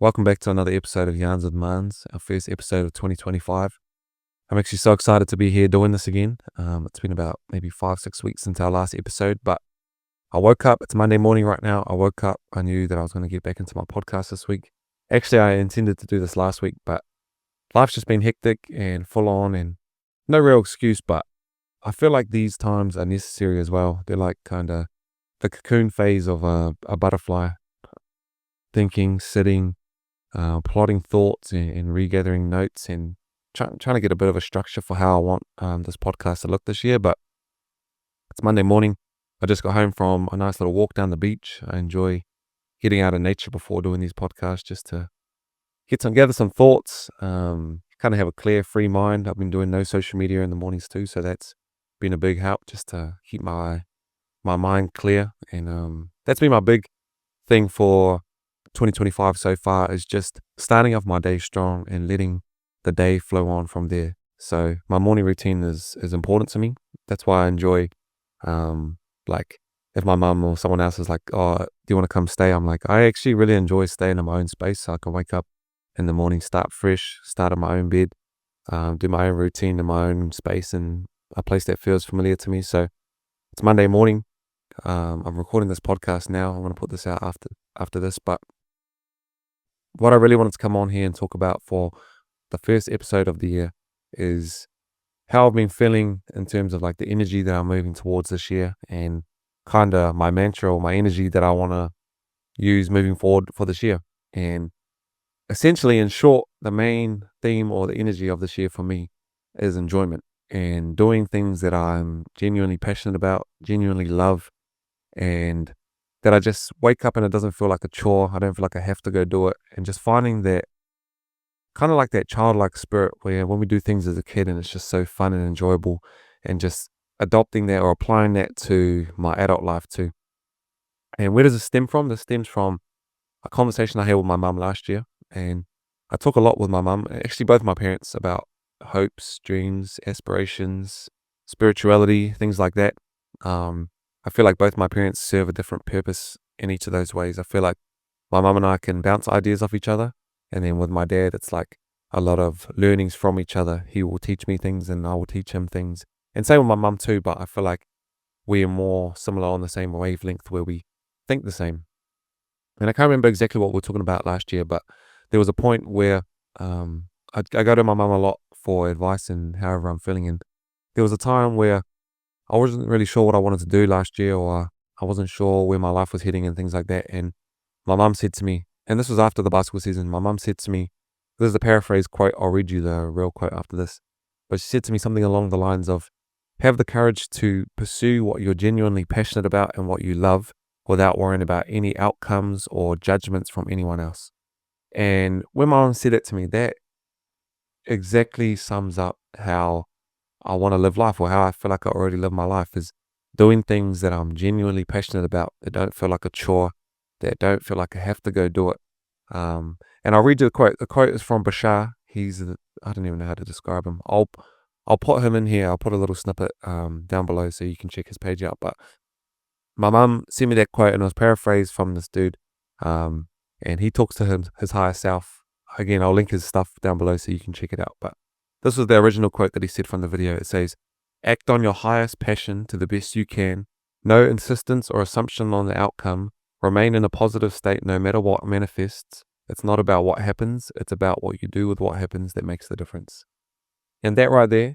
Welcome back to another episode of Yarns with Marns, our first episode of 2025. I'm actually so excited to be here doing this again. It's been about maybe 5-6 weeks since our last episode, but I woke up. It's Monday morning right now. I woke up. I knew that I was going to get back into my podcast this week. Actually, I intended to do this last week, but life's just been hectic and full on and no real excuse, but I feel like these times are necessary as well. They're like kind of the cocoon phase of a butterfly, thinking, sitting, plotting thoughts and regathering notes and trying to get a bit of a structure for how I want this podcast to look this year. But it's Monday morning. I just got home from a nice little walk down the beach. I enjoy getting out in nature before doing these podcasts just to gather some thoughts, kind of have a clear, free mind. I've been doing no social media in the mornings too, so that's been a big help just to keep my mind clear. And that's been my big thing for 2025 so far, is just starting off my day strong and letting the day flow on from there. So my morning routine is important to me. That's why I enjoy, like if my mum or someone else is like, "Oh, do you want to come stay?" I'm like, I actually really enjoy staying in my own space, so I can wake up in the morning, start fresh, start in my own bed, do my own routine in my own space and a place that feels familiar to me. So it's Monday morning. I'm recording this podcast now. I'm going to put this out after this, but what I really wanted to come on here and talk about for the first episode of the year is how I've been feeling in terms of like the energy that I'm moving towards this year and kind of my mantra or my energy that I want to use moving forward for this year. And essentially, in short, the main theme or the energy of this year for me is enjoyment and doing things that I'm genuinely passionate about, genuinely love, and that I just wake up and it doesn't feel like a chore. I don't feel like I have to go do it. And just finding that kind of like that childlike spirit where when we do things as a kid and it's just so fun and enjoyable, and just adopting that or applying that to my adult life too. And where does it stem from? This stems from a conversation I had with my mum last year. And I talk a lot with my mum, actually both my parents, about hopes, dreams, aspirations, spirituality, things like that. I feel like both my parents serve a different purpose in each of those ways. I feel like my mum and I can bounce ideas off each other. And then with my dad, it's like a lot of learnings from each other. He will teach me things and I will teach him things. And same with my mum too, but I feel like we are more similar on the same wavelength where we think the same. And I can't remember exactly what we were talking about last year, but there was a point where I go to my mum a lot for advice and however I'm feeling. And there was a time where I wasn't really sure what I wanted to do last year, or I wasn't sure where my life was heading and things like that. And my mum said to me, and this was after the basketball season, my mum said to me, this is a paraphrase quote, I'll read you the real quote after this, but she said to me something along the lines of, have the courage to pursue what you're genuinely passionate about and what you love without worrying about any outcomes or judgments from anyone else. And when my mum said it to me, that exactly sums up how I want to live life, or how I feel like I already live my life, is doing things that I'm genuinely passionate about, that don't feel like a chore, that don't feel like I have to go do it. And I'll read you the quote. The quote is from Bashar. I don't even know how to describe him. I'll put him in here. I'll put a little snippet down below so you can check his page out. But my mum sent me that quote and it was paraphrased from this dude. And he talks to his higher self. Again, I'll link his stuff down below so you can check it out. But this was the original quote that he said from the video. It says, act on your highest passion to the best you can. No insistence or assumption on the outcome. Remain in a positive state no matter what manifests. It's not about what happens. It's about what you do with what happens that makes the difference. And that right there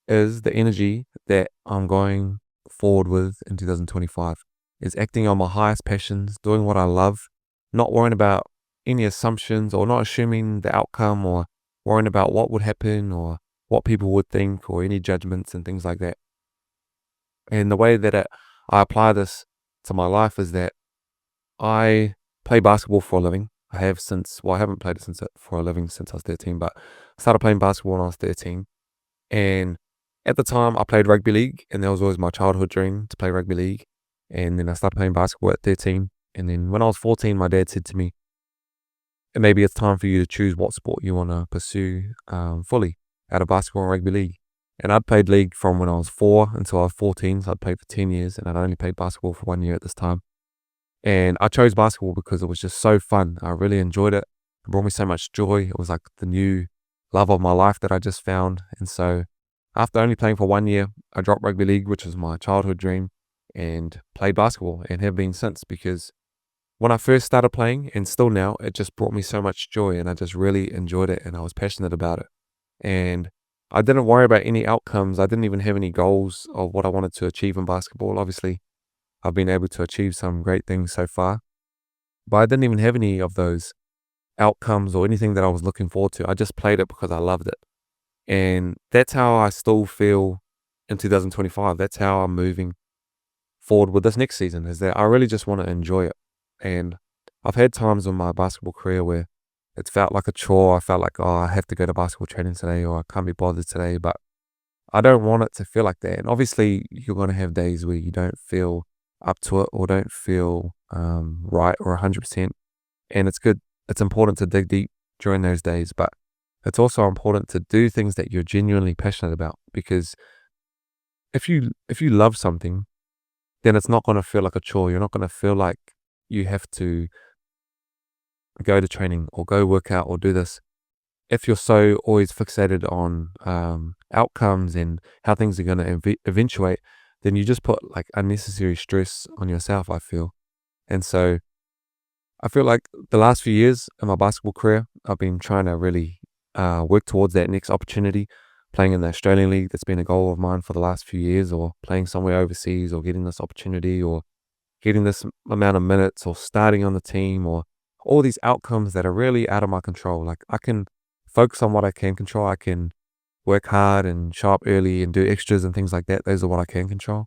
is the energy that I'm going forward with in 2025. Is acting on my highest passions, doing what I love, not worrying about any assumptions or not assuming the outcome or worrying about what would happen or what people would think or any judgments and things like that. And the way that I apply this to my life is that I play basketball for a living. I haven't played it for a living since I was 13, but I started playing basketball when I was 13. And at the time I played rugby league, and that was always my childhood dream, to play rugby league. And then I started playing basketball at 13. And then when I was 14, my dad said to me, maybe it's time for you to choose what sport you want to pursue fully out of basketball and rugby league. And I'd played league from when I was 4 until I was 14. So I'd played for 10 years and I'd only played basketball for 1 year at this time. And I chose basketball because it was just so fun. I really enjoyed it. It brought me so much joy. It was like the new love of my life that I just found. And so after only playing for 1 year, I dropped rugby league, which was my childhood dream, and played basketball and have been since, because when I first started playing and still now, it just brought me so much joy and I just really enjoyed it and I was passionate about it. And I didn't worry about any outcomes. I didn't even have any goals of what I wanted to achieve in basketball. Obviously, I've been able to achieve some great things so far, but I didn't even have any of those outcomes or anything that I was looking forward to. I just played it because I loved it. And that's how I still feel in 2025. That's how I'm moving forward with this next season, is that I really just want to enjoy it. And I've had times in my basketball career where it's felt like a chore. I felt like, oh, I have to go to basketball training today, or I can't be bothered today. But I don't want it to feel like that. And obviously, you're going to have days where you don't feel up to it or don't feel right or 100%. And it's good. It's important to dig deep during those days. But it's also important to do things that you're genuinely passionate about, because if you love something, then it's not going to feel like a chore. You're not going to feel like you have to go to training or go work out or do this. If you're so always fixated on outcomes and how things are going to eventuate, then you just put like unnecessary stress on yourself, I feel. And so I feel like the last few years of my basketball career, I've been trying to really work towards that next opportunity, playing in the Australian League. That's been a goal of mine for the last few years, or playing somewhere overseas, or getting this opportunity, or getting this amount of minutes, or starting on the team, or all these outcomes that are really out of my control. Like, I can focus on what I can control. I can work hard and show up early and do extras and things like that. Those are what I can control.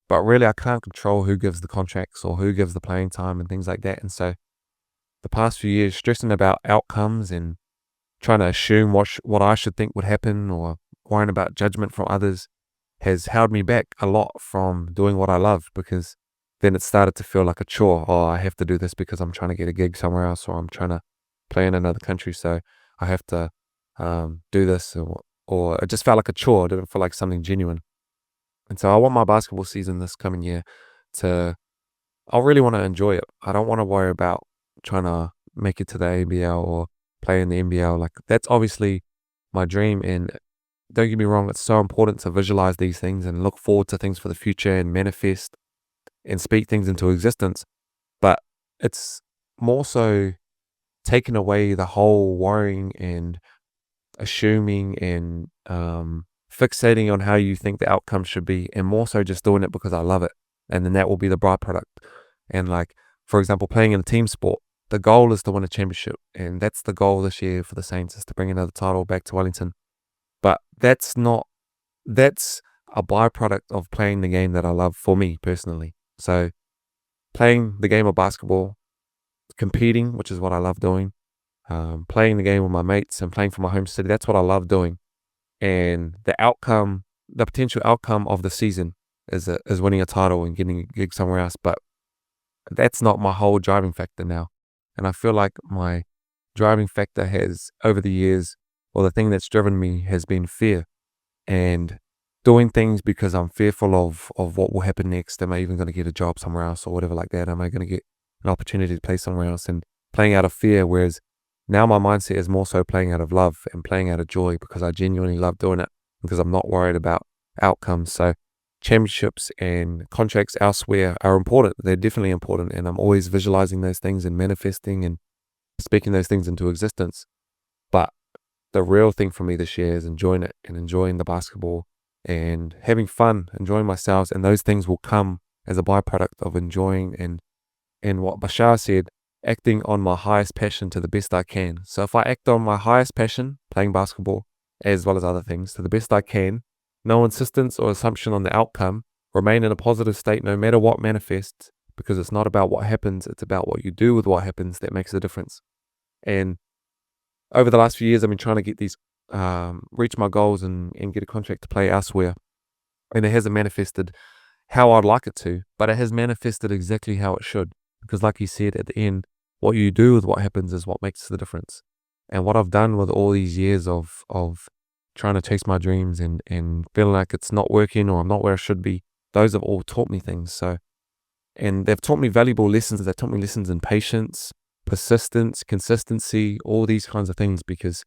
But really, I can't control who gives the contracts or who gives the playing time and things like that. And so the past few years, stressing about outcomes and trying to assume what I should think would happen, or worrying about judgment from others, has held me back a lot from doing what I love, because then it started to feel like a chore. Oh, I have to do this because I'm trying to get a gig somewhere else, or I'm trying to play in another country, so I have to do this, or it just felt like a chore. It didn't feel like something genuine. And so I want my basketball season this coming year I really want to enjoy it. I don't want to worry about trying to make it to the ABL or play in the NBL. Like, that's obviously my dream. And don't get me wrong, it's so important to visualize these things and look forward to things for the future and manifest and speak things into existence. But it's more so taking away the whole worrying and assuming and fixating on how you think the outcome should be, and more so just doing it because I love it. And then that will be the byproduct. And like, for example, playing in a team sport, the goal is to win a championship. And that's the goal this year for the Saints, is to bring another title back to Wellington. But that's a byproduct of playing the game that I love, for me personally. So playing the game of basketball, competing, which is what I love doing, playing the game with my mates and playing for my home city, that's what I love doing. And the potential outcome of the season is winning a title and getting a gig somewhere else. But that's not my whole driving factor now. And I feel like my driving factor has, over the years, or the thing that's driven me, has been fear, and doing things because I'm fearful of what will happen next. Am I even going to get a job somewhere else or whatever like that? Am I going to get an opportunity to play somewhere else? And playing out of fear, whereas now my mindset is more so playing out of love and playing out of joy, because I genuinely love doing it, because I'm not worried about outcomes. So championships and contracts elsewhere are important. They're definitely important. And I'm always visualizing those things and manifesting and speaking those things into existence. But the real thing for me this year is enjoying it and enjoying the basketball and having fun, enjoying myself. And those things will come as a byproduct of enjoying and what Bashar said, acting on my highest passion to the best I can. So if I act on my highest passion, playing basketball, as well as other things, to the best I can, no insistence or assumption on the outcome, remain in a positive state no matter what manifests, because it's not about what happens, it's about what you do with what happens that makes a difference. And over the last few years, I've been trying to get these, reach my goals and get a contract to play elsewhere. And it hasn't manifested how I'd like it to, but it has manifested exactly how it should. Because like you said, at the end, what you do with what happens is what makes the difference. And what I've done with all these years of trying to chase my dreams and feeling like it's not working or I'm not where I should be, those have all taught me things. So, and they've taught me valuable lessons. They've taught me lessons in patience, persistence, consistency, all these kinds of things, because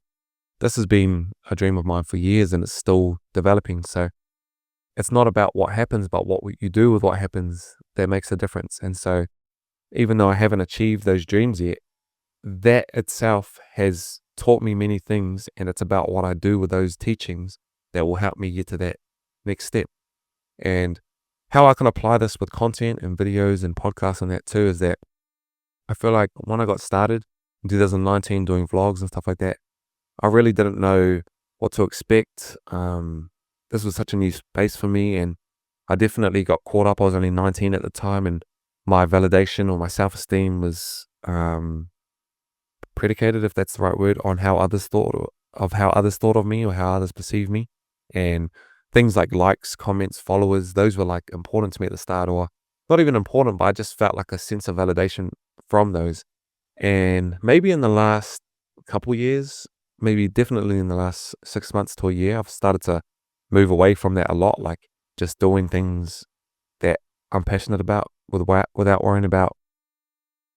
this has been a dream of mine for years and it's still developing. So it's not about what happens, but what you do with what happens that makes a difference. And so even though I haven't achieved those dreams yet, that itself has taught me many things, and it's about what I do with those teachings that will help me get to that next step. And how I can apply this with content and videos and podcasts and that too is that I feel like when I got started in 2019 doing vlogs and stuff like that, I really didn't know what to expect. This was such a new space for me, and I definitely got caught up. I was only 19 at the time, and my validation or my self-esteem was predicated, if that's the right word, on how others thought of me or how others perceive me. And things like likes, comments, followers, those were like important to me at the start, or not even important, but I just felt like a sense of validation from those. And maybe in the last couple years, maybe definitely in the last 6 months to a year, I've started to move away from that a lot, like just doing things that I'm passionate about without worrying about.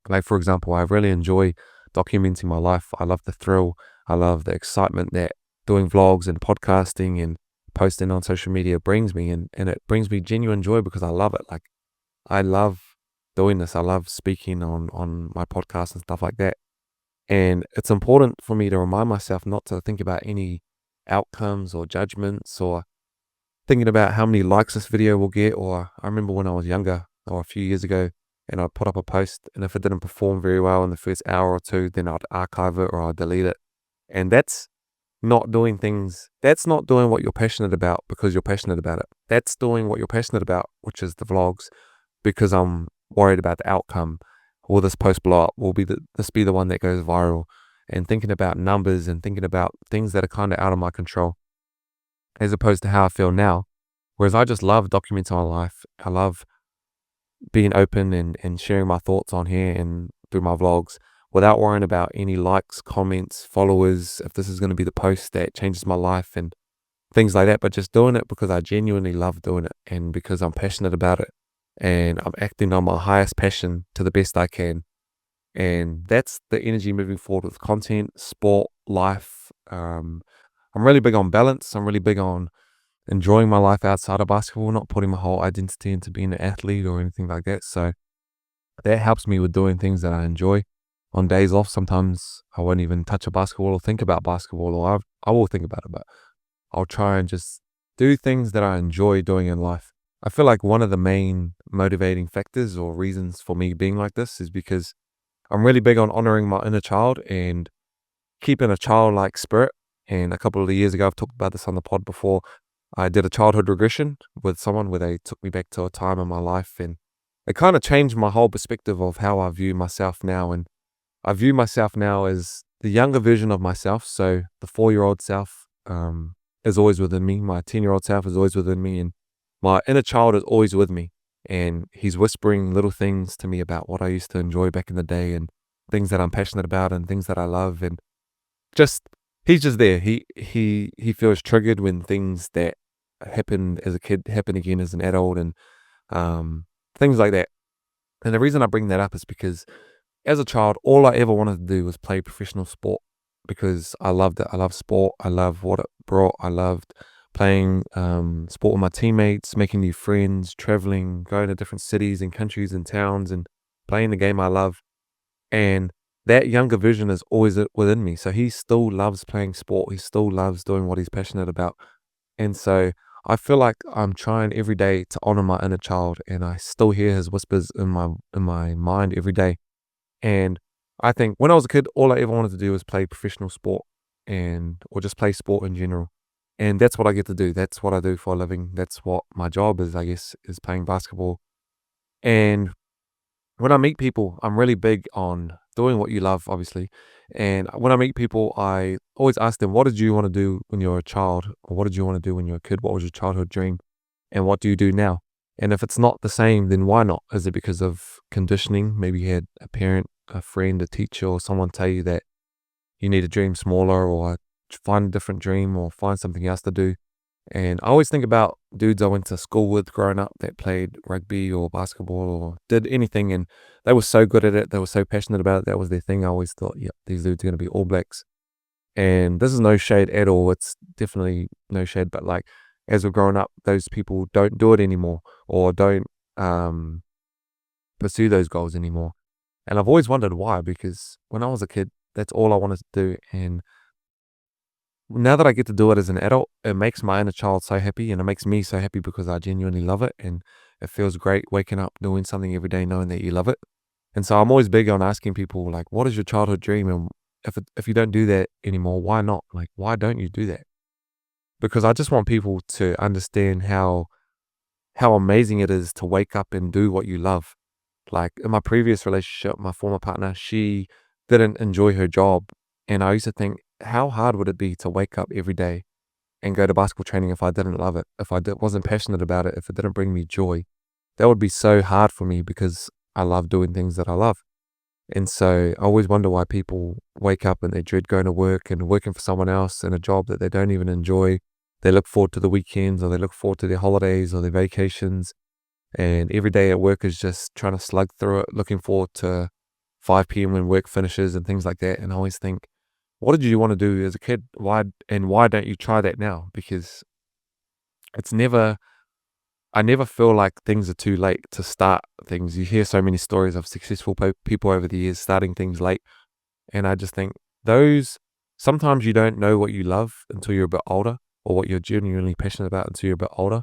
Like, for example, I really enjoy documenting my life. I love the thrill. I love the excitement that doing vlogs and podcasting and posting on social media brings me. And it brings me genuine joy because I love it. Like, I love doing this. I love speaking on my podcast and stuff like that. And it's important for me to remind myself not to think about any outcomes or judgments or thinking about how many likes this video will get. Or I remember when I was younger or a few years ago, and I'd put up a post, and if it didn't perform very well in the first hour or two, then I'd archive it or I'd delete it. And that's not doing what you're passionate about because you're passionate about it. That's doing what you're passionate about, which is the vlogs, because I'm worried about the outcome. Will this post blow up? Will this be the one that goes viral? And thinking about numbers and thinking about things that are kind of out of my control, as opposed to how I feel now. Whereas I just love documenting my life. I love being open and sharing my thoughts on here and through my vlogs without worrying about any likes, comments, followers, if this is going to be the post that changes my life and things like that, but just doing it because I genuinely love doing it and because I'm passionate about it and I'm acting on my highest passion to the best I can. And that's the energy moving forward with content, sport, life. I'm really big on balance. I'm really big on enjoying my life outside of basketball, not putting my whole identity into being an athlete or anything like that. So that helps me with doing things that I enjoy. On days off, sometimes I won't even touch a basketball or think about basketball, or I will think about it, but I'll try and just do things that I enjoy doing in life. I feel like one of the main motivating factors or reasons for me being like this is because I'm really big on honoring my inner child and keeping a childlike spirit. And a couple of years ago, I've talked about this on the pod before, I did a childhood regression with someone where they took me back to a time in my life, and it kind of changed my whole perspective of how I view myself now. And I view myself now as the younger version of myself. So the 4-year-old self is always within me. My 10-year-old self is always within me, and my inner child is always with me. And he's whispering little things to me about what I used to enjoy back in the day and things that I'm passionate about and things that I love. And just he's just there. He feels triggered when things that happened as a kid happen again as an adult, and things like that. And the reason I bring that up is because as a child, all I ever wanted to do was play professional sport because I loved it. I love sport. I love what it brought. I loved playing sport with my teammates, making new friends, traveling, going to different cities and countries and towns and playing the game I love. And that younger version is always within me. So he still loves playing sport. He still loves doing what he's passionate about. And so I feel like I'm trying every day to honor my inner child, and I still hear his whispers in my mind every day. And I think when I was a kid, all I ever wanted to do was play professional sport or just play sport in general. And that's what I get to do. That's what I do for a living. That's what my job is, I guess, is playing basketball. And when I meet people, I'm really big on doing what you love, obviously. And when I meet people, I always ask them, what did you want to do when you were a child? Or what did you want to do when you were a kid? What was your childhood dream? And what do you do now? And if it's not the same, then why not? Is it because of conditioning? Maybe you had a parent, a friend, a teacher, or someone tell you that you need to dream smaller or find a different dream or find something else to do. And I always think about dudes I went to school with growing up that played rugby or basketball or did anything, and they were so good at it. They were so passionate about it. That was their thing. I always thought, yeah, these dudes are going to be All Blacks. And this is no shade at all. It's definitely no shade. But like, as we're growing up, those people don't do it anymore or don't um, pursue those goals anymore. And I've always wondered why, because when I was a kid, that's all I wanted to do. And now that I get to do it as an adult, it makes my inner child so happy, and it makes me so happy because I genuinely love it. And it feels great waking up doing something every day knowing that you love it. And so I'm always big on asking people, like, what is your childhood dream? And if you don't do that anymore, why not? Like, why don't you do that? Because I just want people to understand how amazing it is to wake up and do what you love. Like in my previous relationship, my former partner, she didn't enjoy her job. And I used to think, how hard would it be to wake up every day and go to basketball training if I didn't love it, if wasn't passionate about it, if it didn't bring me joy? That would be so hard for me because I love doing things that I love. And so I always wonder why people wake up and they dread going to work and working for someone else in a job that they don't even enjoy. They look forward to the weekends, or they look forward to their holidays or their vacations. And every day at work is just trying to slug through it, looking forward to 5 p.m. when work finishes and things like that. And I always think, what did you want to do as a kid? Why don't you try that now? Because it's never I never feel like things are too late to start things. You hear so many stories of successful people over the years starting things late. And I just think those, sometimes you don't know what you love until you're a bit older, or what you're genuinely passionate about until you're a bit older.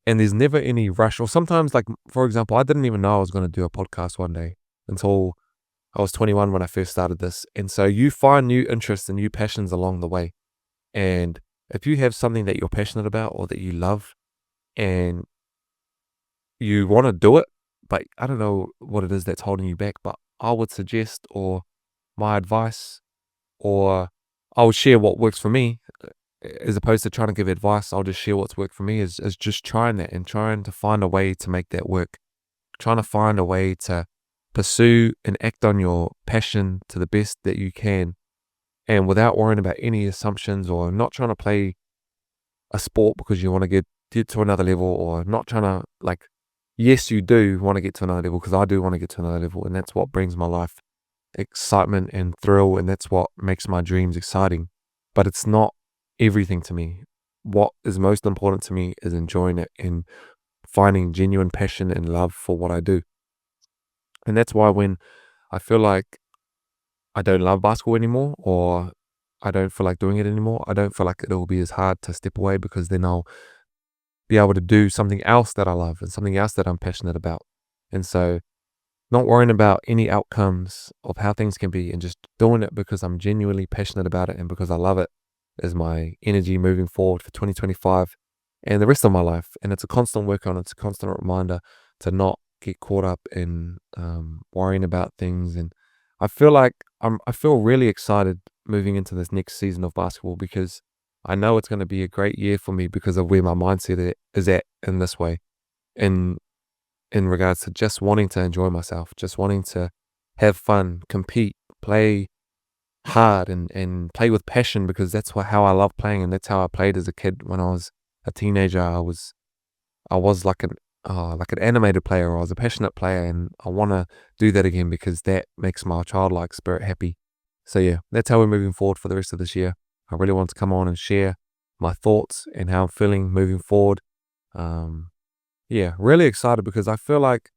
And there's never any rush. Or sometimes, like, for example, I didn't even know I was going to do a podcast one day until I was 21 when I first started this. And so you find new interests and new passions along the way. And if you have something that you're passionate about or that you love, and you want to do it, but I don't know what it is that's holding you back, but I would suggest, or my advice, or I would share what works for me, as opposed to trying to give advice. I'll just share what's worked for me, is just trying that and trying to find a way to make that work, trying to find a way to pursue and act on your passion to the best that you can, and without worrying about any assumptions, or not trying to play a sport because you want to get to another level, or not trying to, like, yes, you do want to get to another level, because I do want to get to another level, and that's what brings my life excitement and thrill, and that's what makes my dreams exciting. But it's not everything to me. What is most important to me is enjoying it and finding genuine passion and love for what I do. And that's why when I feel like I don't love basketball anymore, or I don't feel like doing it anymore, I don't feel like it'll be as hard to step away, because then I'll be able to do something else that I love and something else that I'm passionate about. And so, not worrying about any outcomes of how things can be, and just doing it because I'm genuinely passionate about it and because I love it, is my energy moving forward for 2025 and the rest of my life. And it's a constant work on, it's a constant reminder to not get caught up in worrying about things. And I feel like I feel really excited moving into this next season of basketball, because I know it's going to be a great year for me because of where my mindset is at in this way. In in regards to just wanting to enjoy myself, just wanting to have fun, compete, play hard, and play with passion, because that's how I love playing, and that's how I played as a kid. When I was a teenager, I was like an animated player, or I was a passionate player, and I want to do that again because that makes my childlike spirit happy. So yeah, that's how we're moving forward for the rest of this year. I really want to come on and share my thoughts and how I'm feeling moving forward. Um, yeah, really excited, because I feel like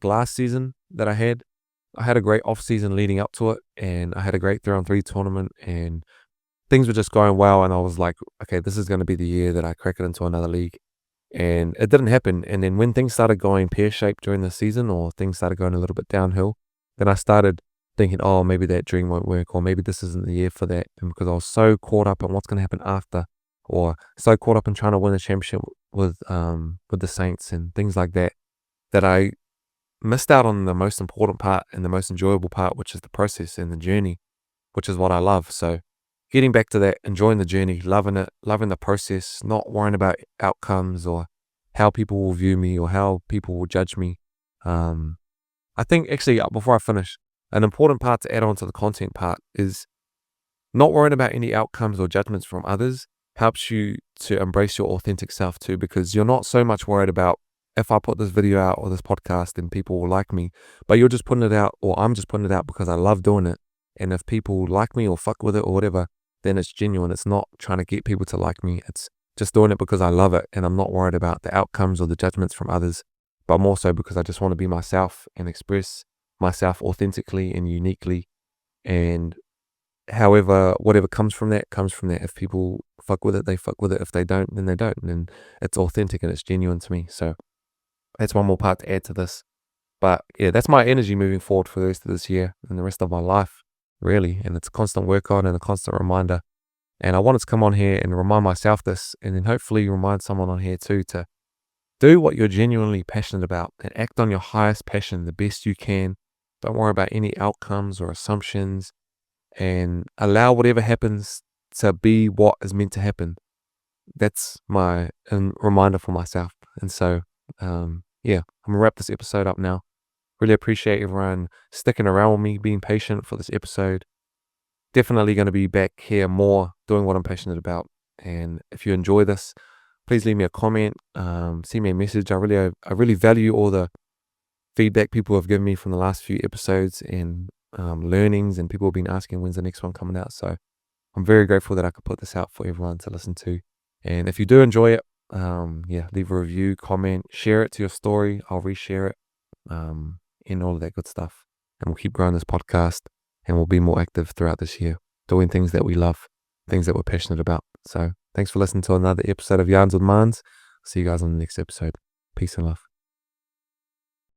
last season that I had a great off season leading up to it, and I had a great 3-on-3 tournament, and things were just going well. And I was like, okay, this is going to be the year that I crack it into another league. And it didn't happen. And then when things started going pear shaped during the season, or things started going a little bit downhill, then I started thinking, oh, maybe that dream won't work, or maybe this isn't the year for that. And because I was so caught up in what's going to happen after, or so caught up in trying to win a championship with the Saints and things like that, that I missed out on the most important part and the most enjoyable part, which is the process and the journey, which is what I love. So getting back to that, enjoying the journey, loving it, loving the process, not worrying about outcomes or how people will view me or how people will judge me. Um, I think actually, before I finish, an important part to add on to the content part is not worrying about any outcomes or judgments from others helps you to embrace your authentic self too, because you're not so much worried about if I put this video out or this podcast then people will like me, but you're just putting it out, or I'm just putting it out because I love doing it. And if people like me or fuck with it or whatever, then it's genuine. It's not trying to get people to like me. It's just doing it because I love it, and I'm not worried about the outcomes or the judgments from others, but more so because I just want to be myself and express myself authentically and uniquely. And however, whatever comes from that, comes from that. If people fuck with it, they fuck with it. If they don't, then they don't. And it's authentic and it's genuine to me. So that's one more part to add to this. But yeah, that's my energy moving forward for the rest of this year and the rest of my life, really. And it's a constant workout and a constant reminder. And I wanted to come on here and remind myself this, and then hopefully remind someone on here too, to do what you're genuinely passionate about and act on your highest passion the best you can. Don't worry about any outcomes or assumptions, and allow whatever happens to be what is meant to happen. That's my reminder for myself. And so, yeah, I'm gonna wrap this episode up now. Really appreciate everyone sticking around with me, being patient for this episode. Definitely going to be back here more doing what I'm passionate about. And if you enjoy this, please leave me a comment, send me a message. I really value all the feedback people have given me from the last few episodes, and learnings, and people have been asking when's the next one coming out. So I'm very grateful that I could put this out for everyone to listen to. And if you do enjoy it, yeah, leave a review, comment, share it to your story. I'll reshare it, and all of that good stuff. And we'll keep growing this podcast, and we'll be more active throughout this year, doing things that we love, things that we're passionate about. So thanks for listening to another episode of Yarns with Marns. See you guys on the next episode. Peace and love.